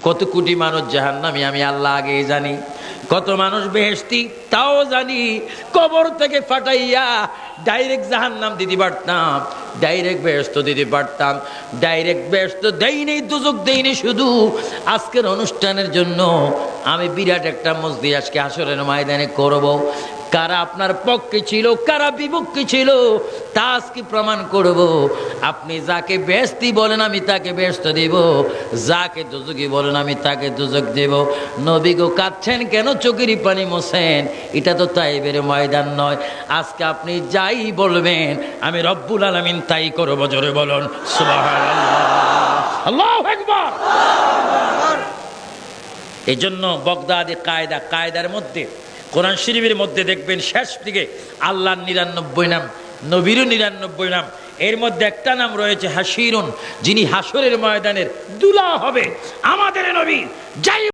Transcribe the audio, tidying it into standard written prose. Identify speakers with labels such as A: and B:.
A: কত কোটি মানুষ জাহান্নামী আমি আল্লাহ আগেই জানি, কত মানুষ বেহেশতি তাও জানি। কবর থেকে ফাটাইয়া ডাইরেক্ট জাহান্নাম দিতে পারতাম, ডাইরেক্ট বেহেশত দিতে পারতাম। ডাইরেক্ট বেহেশত দেইনি, দুজক দেইনি, শুধু আজকের অনুষ্ঠানের জন্য আমি বিরাট একটা মসজিদ আজকে হাসরের ময়দানে করব। কারা আপনার পক্ষে ছিল, কারা বিপক্ষে ছিল, তা আজকে প্রমাণ করব। আপনি যাকে বেহেশতি বলেন আমি তাকে বেহেশত দেব, যাকে দুজকি বলেন আমি তাকে দুজক দেব। নবী গো কাঁদছেন কেন, চোখের পানি মোছেন? এটা তো তাইবের ময়দান নয়। আজকে আপনি যাই বলবেন আমি রব্বুল আলামিন তাই করব। জোরে বলুন সুবহানাল্লাহ, আল্লাহু আকবার। এই জন্য বগদাদি কায়দার মধ্যে, কোরআন শরীফের মধ্যে দেখবেন শেষ দিকে আল্লাহর 99 নাম, নবীরও 99 নাম, এর মধ্যে একটা নাম রয়েছে হাসিরুন, যিনি হাসরের ময়দানের দুলা হবে। আমাদের নবী যাই